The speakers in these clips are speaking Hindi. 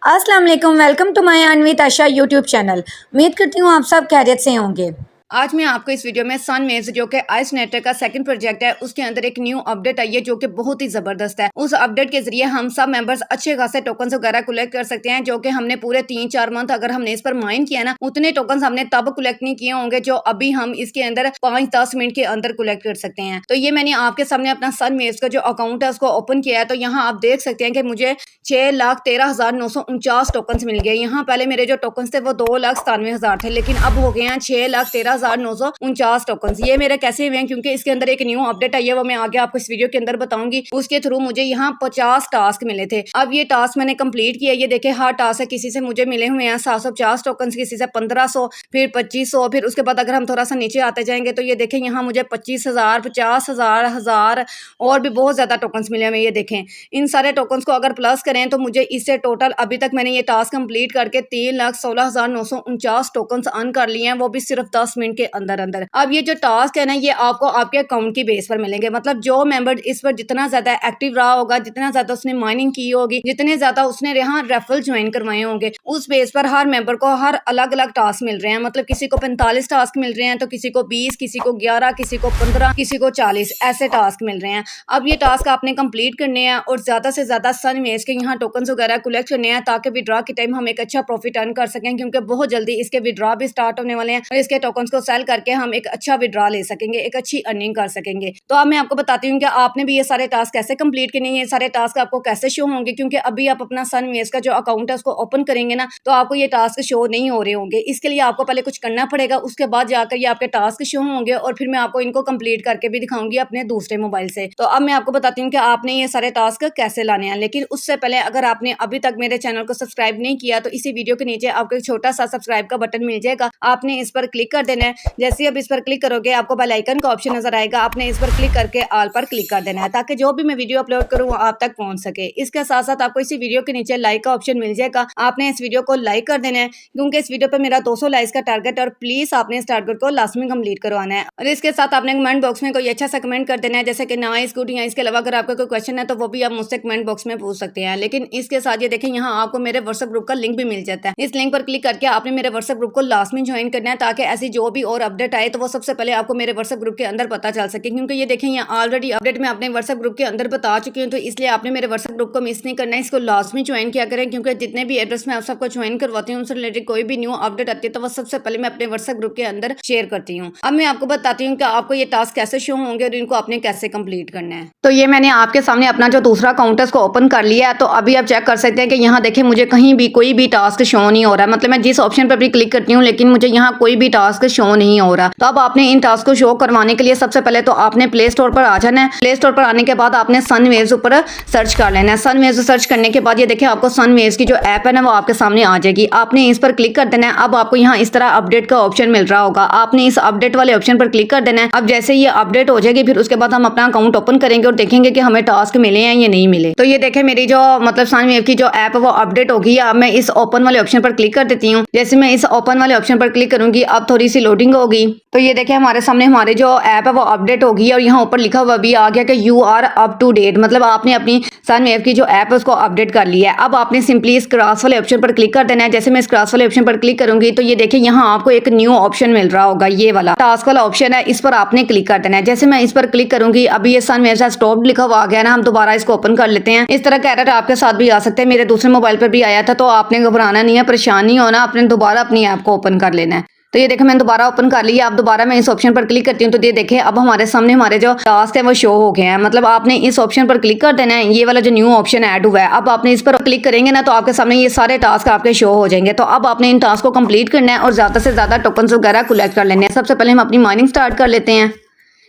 अस्सलाम वालेकुम, welcome to my Anvit Asha YouTube channel. उम्मीद करती हूँ आप सब खैरियत से होंगे। आज मैं आपको इस वीडियो में सनवेव्स जो कि आइस नेटवर्क का सेकंड प्रोजेक्ट है उसके अंदर एक न्यू अपडेट आई है जो कि बहुत ही जबरदस्त है। उस अपडेट के जरिए हम सब मेंबर्स अच्छे खासे टोकन्स वगैरह कलेक्ट कर सकते हैं जो कि हमने पूरे 3-4 मंथ अगर हमने इस पर माइन किया ना उतने टोकन्स हमने तब कलेक्ट नहीं किए होंगे जो अभी हम इसके अंदर 5-10 मिनट के अंदर कलेक्ट कर सकते हैं। तो ये मैंने आपके सामने अपना सनवेव्स का जो अकाउंट है उसको ओपन किया है। तो यहाँ आप देख सकते हैं कि मुझे 6,13,949 टोकन्स मिल गए। यहाँ पहले मेरे जो टोकन्स थे वो 2,97,000 थे, लेकिन अब हो गए हैं 6,13,949 टोकन्स। ये मेरे कैसे हुए हैं क्योंकि इसके अंदर एक न्यू अपडेट आई है, वो मैं आगे आपको इस वीडियो के अंदर बताऊंगी। उसके थ्रू मुझे यहाँ 50 टास्क मिले थे। अब ये टास्क मैंने कंप्लीट किया। ये देखे हर टास्क है, किसी से मुझे मिले हुए हैं 750 टोकन्स, किसी से 1500, फिर 2500, फिर उसके बाद अगर हम थोड़ा सा नीचे आते जाएंगे तो ये देखें यहाँ मुझे 25,000, 50,000, 1000 और भी बहुत ज्यादा टोकन्स मिले हुए। ये देखें इन सारे टोकन्स को अगर प्लस करें तो मुझे इससे टोटल अभी तक मैंने ये टास्क कंप्लीट करके 3,16,949 टोकन्स अर्न कर लिए हैं, वो भी सिर्फ 10 मिनट के अंदर अंदर। अब ये जो टास्क है ना ये आपको आपके अकाउंट की बेस पर मिलेंगे। मतलब जो मेंबर इस पर जितना ज्यादा एक्टिव रहा होगा, जितना ज्यादा उसने माइनिंग की होगी, जितने ज्यादा उसने यहाँ रेफरल ज्वाइन करवाए होंगे, उस बेस पर हर मेंबर को हर अलग अलग टास्क मिल रहे हैं। मतलब किसी को 45 टास्क मिल रहे हैं, तो किसी को 20, किसी को 11, किसी को 15, किसी को 40 ऐसे टास्क मिल रहे हैं। अब ये टास्क आपने कंप्लीट करने हैं और ज्यादा से ज्यादा सनवेव्स के यहाँ टोकन्स वगैरह कलेक्ट करने हैं ताकि विड्रॉ के टाइम हम एक अच्छा प्रॉफिट अर्न कर सकें, क्योंकि बहुत जल्दी इसके विड्रॉ भी स्टार्ट होने वाले हैं और इसके टोकन्स को सेल करके हम एक अच्छा विड्रॉ ले सकेंगे, एक अच्छी अर्निंग कर सकेंगे। तो अब मैं आपको बताती हूँ कि आपने भी ये सारे टास्क कैसे कंप्लीट करने हैं, ये सारे टास्क आपको कैसे शो होंगे, क्योंकि अभी आप अपना सनवेव्स का जो अकाउंट है उसको ओपन करेंगे ना तो आपको ये टास्क शो नहीं हो रहे होंगे। इसके लिए आपको पहले कुछ करना पड़ेगा, उसके बाद जाकर ये आपके टास्क शो होंगे और फिर मैं आपको इनको कंप्लीट करके भी दिखाऊंगी अपने दूसरे मोबाइल से। तो अब मैं आपको बताती हूँ कि आपने ये सारे टास्क कैसे लाने हैं। लेकिन उससे पहले अगर आपने अभी तक मेरे चैनल को सब्सक्राइब नहीं किया तो इसी वीडियो के नीचे आपको एक छोटा सा सब्सक्राइब का बटन मिल जाएगा, आपने इस पर क्लिक कर देना है। जैसे ही आप इस पर क्लिक करोगे आपको बेल आइकन का ऑप्शन नजर आएगा, आपने इस पर क्लिक करके ऑल पर क्लिक कर देना है ताकि जो भी मैं वीडियो अपलोड करूँ वो आप तक पहुंच सके। इसके साथ साथ आपको इसी वीडियो के नीचे लाइक का ऑप्शन मिल जाएगा, आपने इस वीडियो को लाइक कर देना है क्योंकि इस वीडियो पर मेरा 200 लाइक्स का टारगेट और प्लीज आपने इस टारगेट को लास्ट में कंप्लीट करवाना है। और इसके साथ आपने कमेंट बॉक्स में कोई अच्छा सा कमेंट कर देना है, जैसे कि नाइस, गुड या इसके अलावा अगर आपका कोई क्वेश्चन है तो वो भी आप मुझसे कमेंट बॉक्स में पूछ सकते हैं। लेकिन इसके साथ ये देखें यहाँ आपको मेरे व्हाट्सएप ग्रुप का लिंक भी मिल जाता है। इस लिंक पर क्लिक करके आपने मेरे व्हाट्सएप ग्रुप को लास्ट में ज्वाइन करना है ताकि ऐसी जो भी और अपडेट आए तो वो सबसे पहले आपको मेरे व्हाट्सएप ग्रुप के अंदर पता चल सके। क्योंकि ये देखें यहाँ ऑलरेडी अपडेट मैं अपने व्हाट्सएप ग्रुप के अंदर बता चुकी हूँ, तो इसलिए आपने मेरे व्हाट्सएप ग्रुप को मिस नहीं करना है, इसको लास्ट में ज्वाइन किया करें क्योंकि जितने भी एड्रेस में आप सबको ज्वाइन करवाती हूँ उनसे रिलेटेड कोई भी न्यू अपडेट आती है तो वो सबसे पहले मैं अपने व्हाट्सएप ग्रुप के अंदर शेयर करती हूँ। अब मैं आपको बताती हूँ कि आपको ये टास्क कैसे शो होंगे और इनको आपने कैसे कंप्लीट करना है। तो ये मैंने आपके सामने अपना जो दूसरा अकाउंट है उसको ओपन कर लिया है। तो अभी आप चेक कर सकते हैं कि यहाँ देखें मुझे कहीं भी कोई भी टास्क शो नहीं हो रहा है। मतलब मैं जिस ऑप्शन पर भी क्लिक करती हूँ लेकिन मुझे यहाँ कोई भी टास्क शो नहीं हो रहा। तो अब आपने इन टास्क को शो करवाने के लिए सबसे पहले तो आपने प्ले स्टोर पर आ जाना है। प्ले स्टोर पर आने के बाद आपने सनवेव्स ऊपर सर्च कर लेना है। सनवेव्स सर्च करने के बाद ये देखिए आपको सनवेव्स की जो ऐप है ना वो आपके सामने आ जाएगी, आपने इस पर क्लिक कर देना है। अब आपको यहाँ इस तरह अपडेट का ऑप्शन मिल रहा होगा, आपने इस अपडेट वाले ऑप्शन पर क्लिक कर देना है। अब जैसे ये अपडेट हो जाएगी फिर उसके बाद हम अपना अकाउंट ओपन करेंगे और देखेंगे कि हमें टास्क मिले हैं या नहीं मिले। तो ये देखें मेरी जो मतलब सनवेव की जो ऐप है वो अपडेट होगी। अब मैं इस ओपन वाले ऑप्शन पर क्लिक कर देती हूँ। जैसे मैं इस ओपन वाले ऑप्शन पर क्लिक करूंगी अब थोड़ी सी लोडिंग होगी। तो ये देखें हमारे सामने हमारे जो ऐप है वो अपडेट होगी और यहाँ ऊपर लिखा हुआ भी आ गया कि you are up to date, मतलब आपने अपनी सनवेव की जो ऐप है उसको अपडेट कर लिया है। अब आपने सिंपली इस क्रॉस वाले ऑप्शन पर क्लिक कर देना है। जैसे मैं इस क्रॉस वाले ऑप्शन पर क्लिक करूंगी तो ये देखिए यहाँ आपको एक न्यू ऑप्शन मिल रहा होगा, ये वाला टास्क वाला ऑप्शन है, इस पर आपने क्लिक कर देना है। जैसे मैं इस पर क्लिक करूंगी अभी ये सनवेव से स्टॉप लिखा हुआ आ गया ना, हम दोबारा इसको ओपन कर लेते हैं। इस तरह का एरर आपके साथ भी आ सकते हैं, मेरे दूसरे मोबाइल पर भी आया था। तो आपने घबराना नहीं है, परेशान नहीं होना, आपने दोबारा अपनी ऐप को ओपन कर लेना है। तो ये देखें मैंने दोबारा ओपन कर लिया। अब दोबारा मैं इस ऑप्शन पर क्लिक करती हूँ तो ये देखें अब हमारे सामने हमारे जो टास्क है वो शो हो गए हैं। मतलब आपने इस ऑप्शन पर क्लिक कर देना है, ये वाला जो न्यू ऑप्शन ऐड हुआ है। अब आपने इस पर क्लिक करेंगे ना तो आपके सामने ये सारे टास्क आपके शो हो जाएंगे। तो अब आपने इन टास्क को कंप्लीट करना है और ज्यादा से ज्यादा टोकन्स वगैरह कलेक्ट कर लेने हैं। सबसे पहले हम अपनी माइनिंग स्टार्ट कर लेते हैं।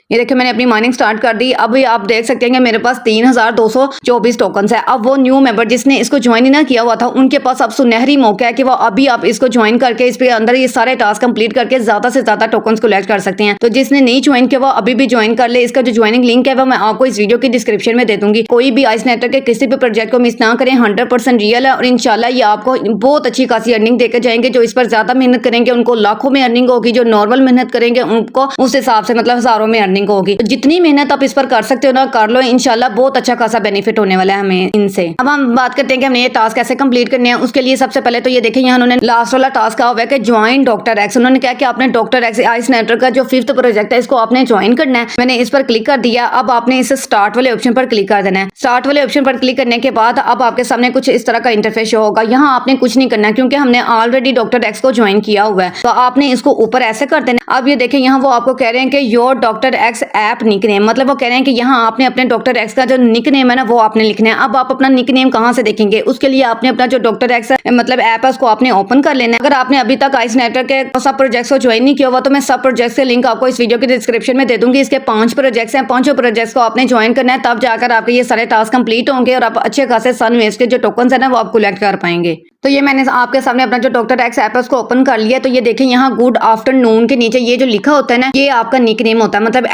ये देखिए मैंने अपनी माइनिंग स्टार्ट कर दी। अब आप देख सकते हैं कि मेरे पास 3,224 टोकन्स है। अब वो न्यू मेंबर जिसने इसको ज्वाइन ही ना किया हुआ था उनके पास अब सुनहरी मौका है कि वो अभी आप इसको ज्वाइन करके इस पे अंदर ये सारे टास्क कंप्लीट करके ज्यादा से ज्यादा टोकन्स कलेक्ट कर सकते हैं। तो जिसने नहीं ज्वाइन किया वो अभी भी ज्वाइन कर ले। इसका जो ज्वाइनिंग लिंक है वो मैं आपको इस वीडियो की डिस्क्रिप्शन में दे दूंगी। कोई भी आइस नेटवर्क के किसी भी प्रोजेक्ट को मिस ना करें, 100% रियल है और इंशाल्लाह ये आपको बहुत अच्छी खासी अर्निंग देकर जाएंगे। जो इस पर ज्यादा मेहनत करेंगे उनको लाखों में अर्निंग होगी, जो नॉर्मल मेहनत करेंगे उनको उस हिसाब से मतलब हजारों में अर्निंग अर्निंग होगी। तो जितनी मेहनत आप इस पर कर सकते हो ना कर लो, इंशाल्लाह बहुत अच्छा खासा बेनिफिट होने वाला है हमें इनसे। अब हम बात करते हैं कि हमने ये टास्क कैसे कंप्लीट करने हैं। उसके लिए सबसे पहले तो ये देखें यहाँ उन्होंने लास्ट वाला टास्क कहा हुआ है कि ज्वाइन डॉक्टर एक्स। उन्होंने कहा कि आपने डॉक्टर एक्स आइस नेटवर्क का जो 5th प्रोजेक्ट है इसको आपने ज्वाइन करना है। मैंने इस पर क्लिक कर दिया। अब आपने इस स्टार्ट वाले ऑप्शन पर क्लिक कर देना है। स्टार्ट वाले ऑप्शन पर क्लिक करने के बाद अब आपके सामने कुछ इस तरह का इंटरफेस शो होगा। यहाँ आपने कुछ नहीं करना है क्योंकि हमने ऑलरेडी डॉक्टर एक्स को ज्वाइन किया हुआ है, तो आपने इसको ऊपर ऐसे कर देना। अब ये देखें यहाँ वो आपको कह रहे हैं कि your doctor x app nickname, मतलब वो कह रहे हैं कि यहाँ आपने अपने डॉक्टर एक्स का जो निकनेम है ना वो आपने लिखना है। अब आप अपना निकनेम कहाँ से देखेंगे, उसके लिए आपने अपना जो डॉक्टर एक्स मतलब ऐप है उसको आपने ओपन कर लेना है। अगर आपने अभी तक आइस नेटवर्क के सब प्रोजेक्ट्स को ज्वाइन नहीं किया हुआ तो मैं सब प्रोजेक्ट्स के लिंक आपको इस वीडियो के डिस्क्रिप्शन में दे दूंगी। इसके 5 प्रोजेक्ट्स हैं, 5 प्रोजेक्ट्स को आपने ज्वाइन करना है, तब जाकर आपके ये सारे टास्क कंप्लीट होंगे और आप अच्छे खासे सनवेव्स के जो टोकन है ना वो आप कलेक्ट कर पाएंगे। तो ये मैंने आपके सामने अपना जो डॉक्टर एक्स ऐप है उसको ओपन कर लिया। तो ये देखें यहाँ गुड आफ्टरनून के नीचे ये जो लिखा होता है ना ये आपका निकनेम होता है, मतलब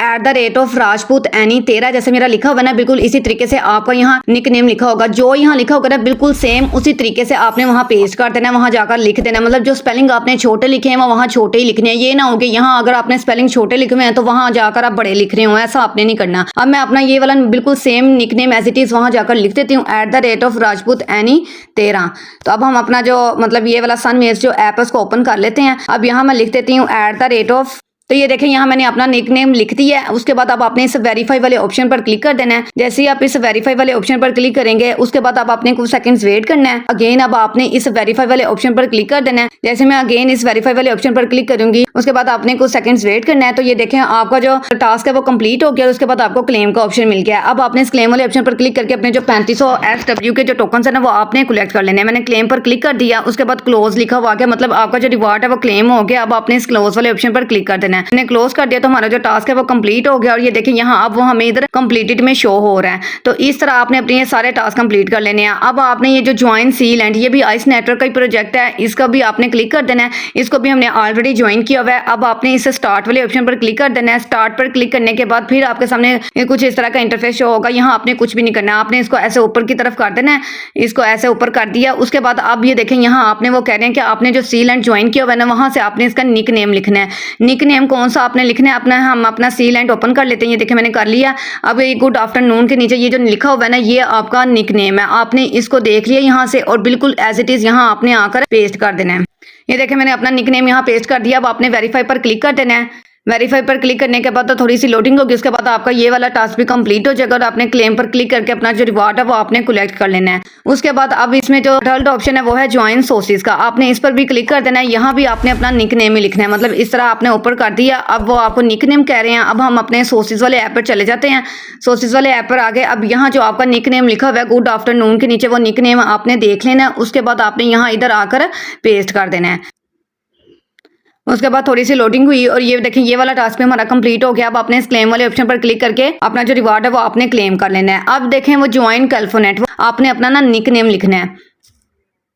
@राजपूत एनी 13 जैसे मेरा लिखा हुआ है ना बिल्कुल इसी तरीके से आपका यहाँ निकनेम लिखा होगा। जो यहाँ लिखा होगा ना बिल्कुल सेम उसी तरीके से आपने वहाँ पेस्ट कर देना, वहाँ जाकर लिख देना। मतलब जो स्पेलिंग आपने छोटे लिखे हैं वो वहाँ छोटे ही लिखने हैं। ये ना हो कि यहाँ अगर आपने स्पेलिंग छोटे लिखे हुए हैं तो वहाँ जाकर आप बड़े लिख रहे हो, ऐसा आपने नहीं करना। अब मैं अपना ये वाला बिल्कुल same nickname as it is वहाँ जाकर लिख देती हूँ @राजपूत एनी 13। तो अब हम अपना जो मतलब ये वाला सनवेव्स जो ऐप है उसको ओपन कर लेते हैं। अब यहाँ मैं लिख देती हूँ @ तो ये देखें यहाँ मैंने अपना निकनेम लिख दिया है। उसके बाद अब आपने इस वेरीफाई वाले ऑप्शन पर क्लिक कर देना है। जैसे ही आप इस वेरीफाई वाले ऑप्शन पर क्लिक करेंगे उसके बाद अब आपने कुछ सेकंड्स वेट करना है। अगेन अब आपने इस वेरीफाई वाले ऑप्शन पर क्लिक कर देना है। जैसे मैं अगेन इस वेरीफाई वाले ऑप्शन पर क्लिक करूंगी उसके बाद आपने कुछ सेकंड्स वेट करना है। तो ये देखें आपका जो टास्क है वो कंप्लीट हो गया। उसके बाद आपको क्लेम का ऑप्शन मिल गया। अब आपने इस क्लेम वाले ऑप्शन पर क्लिक करके अपने जो 3500 SW के जो टोकन है ना वो आपने कलेक्ट कर लेने हैं। मैंने क्लेम पर क्लिक कर दिया। उसके बाद क्लोज लिखा हुआ गया, मतलब आपका जो रिवार्ड है वो क्लेम हो गया। अब आपने इस क्लोज वाले ऑप्शन पर क्लिक कर देना है। मैंने क्लोज कर तो हमारा जो टास्क है वो कंप्लीट हो गया। और ये देखें यहाँ अब वो हमें इधर कंप्लीटेड में शो हो रहा है। तो इस तरह आपने अपने ये सारे टास्क कंप्लीट कर लेने हैं। अब आपने ये जो ज्वाइन सी लैंड ये भी आइस नेटवर्क का ही प्रोजेक्ट है, इसका भी आपने क्लिक कर देना है। इसको भी हमने ऑलरेडी ज्वाइन किया हुआ है। अब आपने इस स्टार्ट वाले ऑप्शन पर क्लिक कर देना है। स्टार्ट पर क्लिक करने के बाद फिर आपके सामने कुछ इस तरह का इंटरफेस शो होगा। यहाँ आपने कुछ भी नहीं करना है, आपने इसको ऐसे ऊपर की तरफ कर देना है। इसको ऐसे ऊपर कर दिया। उसके बाद अब ये देखें यहाँ आपने वो कह रहे हैं कि आपने जो सी लैंड ज्वाइन किया हुआ है ना वहाँ से आपने इसका निक नेम लिखना है। निक नेम कौन सा आपने लिखना है अपना, हम अपना सी लैंड ओपन कर लेते हैं। ये देखिए मैंने कर लिया। अब ये गुड आफ्टरनून के नीचे ये जो लिखा हुआ है ना ये आपका निकनेम है। आपने इसको देख लिया यहाँ से और बिल्कुल एज इट इज यहाँ आपने आकर पेस्ट कर देना है। ये देखिए मैंने अपना निकनेम यहाँ पेस्ट कर दिया। अब आपने वेरीफाई पर क्लिक कर देना है। वेरीफाई पर क्लिक करने के बाद तो थोड़ी सी लोडिंग होगी। उसके बाद आपका ये वाला टास्क भी कंप्लीट हो जाएगा और आपने क्लेम पर क्लिक करके अपना जो रिवार्ड है वो आपने कलेक्ट कर लेना है। उसके बाद अब इसमें जो थर्ड ऑप्शन है वो है ज्वाइन सोर्सेज का, आपने इस पर भी क्लिक कर देना है। यहाँ भी आपने अपना निकनेम ही लिखना है, मतलब इस तरह आपने ऊपर कर दिया। अब वो आपको निकनेम कह रहे हैं। अब हम अपने सोर्सेज वाले ऐप पर चले जाते हैं। सोर्सेज वाले ऐप पर आगे अब यहाँ जो आपका निकनेम लिखा हुआ है गुड आफ्टरनून के नीचे वो निकनेम आपने देख लेना है। उसके बाद आपने यहाँ इधर आकर पेस्ट कर देना है। उसके बाद थोड़ी सी लोडिंग हुई और ये देखें ये वाला टास्क भी हमारा कंप्लीट हो गया। अब आपने इस क्लेम वाले ऑप्शन पर क्लिक करके अपना जो रिवार्ड है वो आपने क्लेम कर लेना है। अब देखें वो ज्वाइन कैल्फोनेट आपने अपना ना निकनेम लिखना है।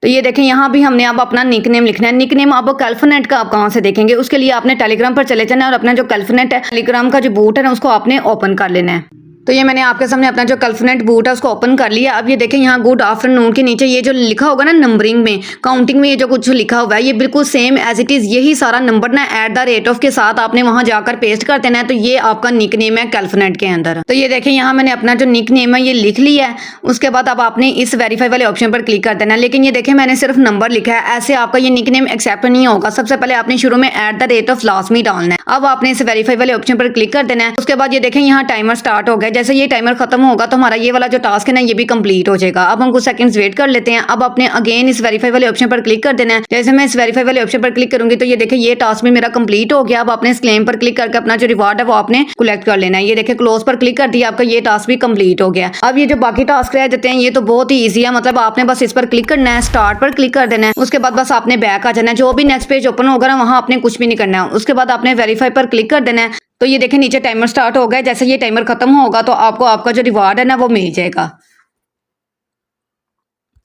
तो ये देखें यहाँ भी हमने अब अपना निकनेम लिखना है। निकनेम आप कैल्फोनेट का आप कहाँ से देखेंगे, उसके लिए आपने टेलीग्राम पर चले जाना है और अपना जो कैल्फोनेट है टेलीग्राम का जो बूट है ना उसको आपने ओपन कर लेना है। तो ये मैंने आपके सामने अपना जो कैल्फोनेट बूट है उसको ओपन कर लिया। अब ये देखें यहाँ गुड आफ्टरनून के नीचे ये जो लिखा होगा ना नंबरिंग में काउंटिंग में ये जो कुछ लिखा हुआ है ये बिल्कुल सेम एज इट इज यही सारा नंबर ना @ के साथ आपने वहां जाकर पेस्ट कर देना है। तो ये आपका निकनेम है कैल्फोनेट के अंदर। तो ये देखें यहाँ मैंने अपना जो निकनेम है ये लिख लिया है। उसके बाद अब आपने इस वेरीफाई वाले ऑप्शन पर क्लिक कर देना है। लेकिन ये देखें मैंने सिर्फ नंबर लिखा है, ऐसे आपका ये निकनेम एक्सेप्ट नहीं होगा। सबसे पहले आपने शुरू में @ लाजमी डालना है। अब आपने इस वेरीफाई वाले ऑप्शन पर क्लिक कर देना है। उसके बाद ये देखें यहाँ टाइमर स्टार्ट हो गया। जैसे ये टाइमर खत्म होगा तो हमारा ये वाला जो टास्क है ना ये भी कंप्लीट हो जाएगा। अब हम कुछ सेकंड्स वेट कर लेते हैं। अब आपने अगेन इस वेरीफाई वाले ऑप्शन पर क्लिक कर देना है। जैसे मैं इस वेरीफाई वाले ऑप्शन पर क्लिक करूंगी तो ये देखिए ये टास्क भी मेरा कंप्लीट हो गया। अब आपने इस क्लेम पर क्लिक करके अपना जो रिवार्ड है वो आपने कलेक्ट कर लेना है। ये देखिए क्लोज पर क्लिक कर दिया, आपका ये टास्क भी कंप्लीट हो गया। अब ये जो बाकी टास्क रह जाते हैं ये तो बहुत ही ईजी है, मतलब आपने बस इस पर क्लिक करना है, स्टार्ट पर क्लिक कर देना है। उसके बाद बस आपने बैक आ जाना है। जो भी नेक्स्ट पेज ओपन होगा ना वहां आपने कुछ भी नहीं करना है। उसके बाद आपने वेरीफाई पर क्लिक कर देना है। तो ये देखें नीचे टाइमर स्टार्ट हो गया। जैसे ये टाइमर खत्म होगा तो आपको आपका जो रिवार्ड है ना वो मिल जाएगा।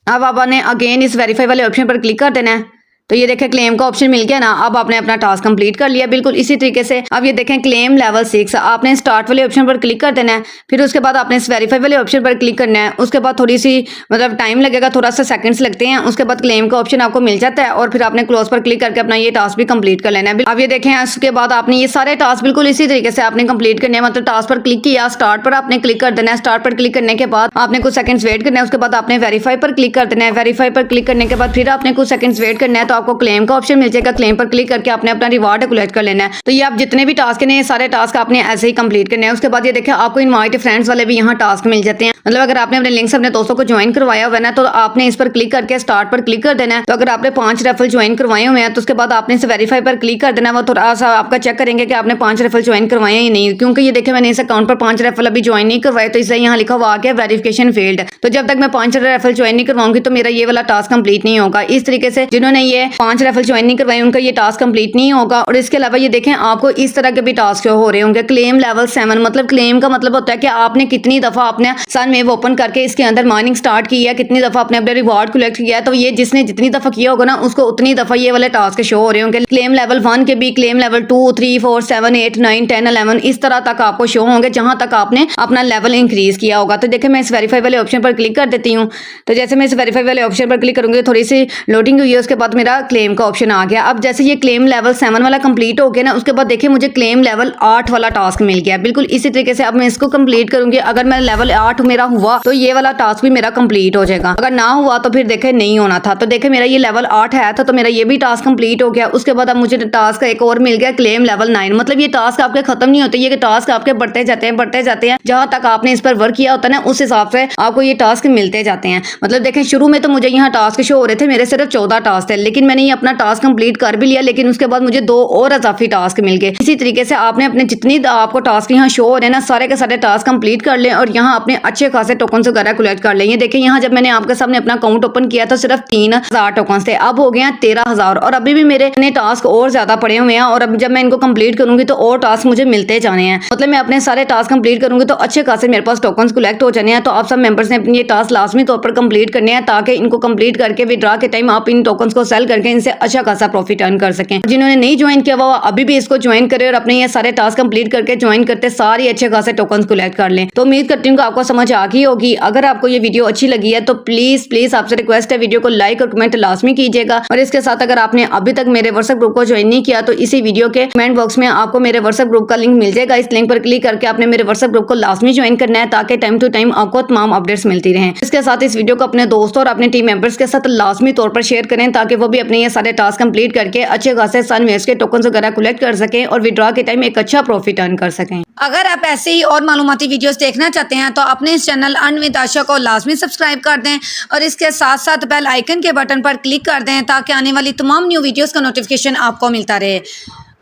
अब आपने अगेन इस वेरीफाई वाले ऑप्शन पर क्लिक कर देना है। तो ये देखें क्लेम का ऑप्शन मिल गया ना। अब आपने अपना टास्क कंप्लीट कर लिया बिल्कुल इसी तरीके से। अब ये देखें क्लेम लेवल 6, आपने स्टार्ट वाले ऑप्शन पर क्लिक कर देना है, फिर उसके बाद आपने इस वेरीफाई वाले ऑप्शन पर क्लिक करना है। उसके बाद थोड़ी सी मतलब टाइम लगेगा, थोड़ा सा सेकंड्स लगते हैं। उसके बाद क्लेम का ऑप्शन आपको मिल जाता है और फिर आपने क्लोज पर क्लिक करके अपना ये टास्क भी कंप्लीट कर लेना है। अब ये देखें उसके बाद आपने ये सारे टास्क बिल्कुल इसी तरीके से आपने कंप्लीट करने हैं। मतलब टास्क पर क्लिक किया, स्टार्ट पर आपने क्लिक कर देना है। स्टार्ट पर क्लिक करने के बाद आपने कुछ सेकंड्स वेट करना है। उसके बाद आपने वेरीफाई पर क्लिक कर देना है। वेरीफाई पर क्लिक करने के बाद फिर आपने कुछ सेकंड्स वेट करना है, तो आपको क्लेम का ऑप्शन मिल जाएगा। क्लेम पर क्लिक करके आपने अपना रिवार्ड कलेक्ट कर लेना है। तो ये आप जितने भी टास्क हैं, सारे टास्क आपने ऐसे ही कंप्लीट करने हैं। उसके बाद ये देखें आपको इनवाइट फ्रेंड्स वाले भी यहाँ टास्क मिल जाते हैं। मतलब अगर आपने अपने लिंक से अपने दोस्तों को ज्वाइन करवाया हुआ है ना, तो आपने इस पर क्लिक करके स्टार्ट पर क्लिक कर देना है। तो अगर आपने 5 रेफरल ज्वाइन करवाए हुए हैं, तो उसके बाद आपने इस वेरीफाई पर क्लिक कर देना है। वो थोड़ा सा आपका चेक करेंगे कि आपने 5 रेफरल ज्वाइन करवाए या नहीं, क्योंकि ये देखें मैंने इस अकाउंट पर 5 रेफरल अभी ज्वाइन नहीं करवाए, तो इसलिए यहाँ लिखा हुआ आ गया वेरिफिकेशन फेल्ड। तो जब तक मैं 5 रेफरल ज्वाइन नहीं करवाऊंगी तो मेरा ये वाला टास्क कंप्लीट नहीं होगा। इस तरीके से जिन्होंने ये 5 रेफरल ज्वाइन नहीं करवाए उनका ये टास्क कंप्लीट नहीं होगा। और इसके अलावा ये देखें आपको इस तरह के भी टास्क हो रहे होंगे। क्लेम लेवल 7, मतलब क्लेम का मतलब होता है कि आपने कितनी दफा आपने सनवेव ओपन करके इसके अंदर माइनिंग स्टार्ट की है, कितनी दफा आपने अपने रिवॉर्ड कलेक्ट किया है। तो ये जिसने जितनी दफा किया होगा ना, उसको उतनी दफा ये वाले टास्क शो हो रहे होंगे। क्लेम लेवल 1 के भी, क्लेम लेवल 2, 3, 4, 7, 8, 9, 10, 11 इस तरह तक आपको शो होंगे जहां तक आपने अपना लेवल इंक्रीज किया होगा। तो देखिए मैं इस वेरीफाई वाले ऑप्शन पर क्लिक कर देती हूँ। तो जैसे मैं इस वेरीफाई वाले ऑप्शन पर क्लिक करूंगी, थोड़ी सी लोडिंग हुई है, उसके बाद मेरा क्लेम का ऑप्शन आ गया। अब जैसे ये क्लेम लेवल 7 वाला कंप्लीट हो गया ना, उसके बाद देखिए मुझे क्लेम लेवल 8 वाला टास्क मिल गया। बिल्कुल इसी तरीके से अब मैं इसको कंप्लीट करूंगी। अगर मैं लेवल 8 मेरा हुआ तो ये वाला टास्क भी मेरा कंप्लीट हो जाएगा। अगर ना हुआ तो फिर देखे नहीं होना था। तो देखे मेरा ये लेवल 8 है तो मेरा ये भी टास्क कंप्लीट हो गया। उसके बाद अब मुझे टास्क एक और मिल गया क्लेम लेवल 9। मतलब ये टास्क आपके खत्म नहीं होते, ये टास्क आपके बढ़ते जाते हैं। जहां तक आपने इस पर वर्क किया होता है ना, उस हिसाब से आपको ये टास्क मिलते जाते हैं। मतलब देखें शुरू में तो मुझे यहाँ टास्क शो हो रहे थे, मेरे सिर्फ 14 टास्क थे, लेकिन मैंने ये अपना टास्क कंप्लीट कर भी लिया। लेकिन उसके बाद मुझे 2 और इजाफी टास्क मिल गए। इसी तरीके से आपने अपने जितनी आपको टास्क यहाँ शो हो रहे हैं ना, सारे के सारे टास्क कंप्लीट कर लें और यहाँ अपने अच्छे खासे टोकन वगैरह कलेक्ट कर लें। ये देखिए यहाँ जब मैंने आपके सामने अपना अकाउंट ओपन किया तो सिर्फ 3000 टोकन थे, अब हो गए हैं 13000 और अभी भी मेरे टास्क और ज्यादा पड़े हुए हैं। और अब जब मैं इनको कंप्लीट करूंगी तो और टास्क मुझे मिलते जाने हैं। मतलब मैं अपने सारे टास्क कंप्लीट करूंगी तो अच्छे खासे मेरे पास टोकन कलेक्ट हो जाने हैं। तो आप सब मेंबर्स ने अपनी ये टास्क लाजमी तौर पर कंप्लीट करने हैं, ताकि इनको कंप्लीट करके विड्रॉ के टाइम आप इन टोकन को सेल करके इनसे अच्छा खासा प्रॉफिट अर्न कर सकें। जिन्होंने नहीं ज्वाइन किया वो अभी भी इसको ज्वाइन करें और अपने ये सारे टास्क कंप्लीट करके ज्वाइन करते सारे अच्छे खासे टोकन कलेक्ट कर लें। तो उम्मीद करती हूँ कि आपको समझ आ गई होगी। अगर आपको ये वीडियो अच्छी लगी है तो प्लीज आपसे रिक्वेस्ट है वीडियो को लाइक और कमेंट लाजमी कीजिएगा। और इसके साथ अगर आपने अभी तक मेरे व्हाट्सएप ग्रुप को ज्वाइन नहीं किया तो इसी वीडियो के कमेंट बॉक्स में आपको मेरे व्हाट्सएप ग्रुप का लिंक मिल जाएगा। इस लिंक पर क्लिक करके आपने मेरे व्हाट्सएप ग्रुप को लाजमी ज्वाइन करना है, ताकि टाइम टू टाइम आपको तमाम अपडेट्स मिलती रहें। इसके साथ इस वीडियो को अपने दोस्तों और अपने टीम मेंबर्स के साथ लाजमी तौर पर शेयर करें, ताकि वो भी अपने ये सारे टास्क कंप्लीट करके अच्छे खासे सनवेव्स के टोकन वगैरह कलेक्ट कर सकें और विड्रॉ के टाइम एक अच्छा प्रॉफिट अर्न कर सकें। अगर आप ऐसे ही और मालूमाती वीडियोस देखना चाहते हैं तो अपने इस चैनल अर्न विद आशा को लाजमी सब्सक्राइब कर दें और इसके साथ साथ बेल आइकन के बटन पर क्लिक कर दें, ताकि आने वाली तमाम न्यू वीडियोस का नोटिफिकेशन आपको मिलता रहे।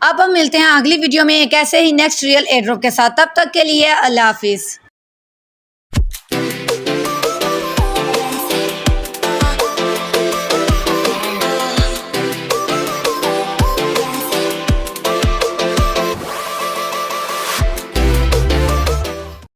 अब हम मिलते हैं अगली वीडियो में एक ऐसे ही नेक्स्ट रियल एयर ड्रॉप के साथ। तब तक के लिए अल्लाह हाफिज़।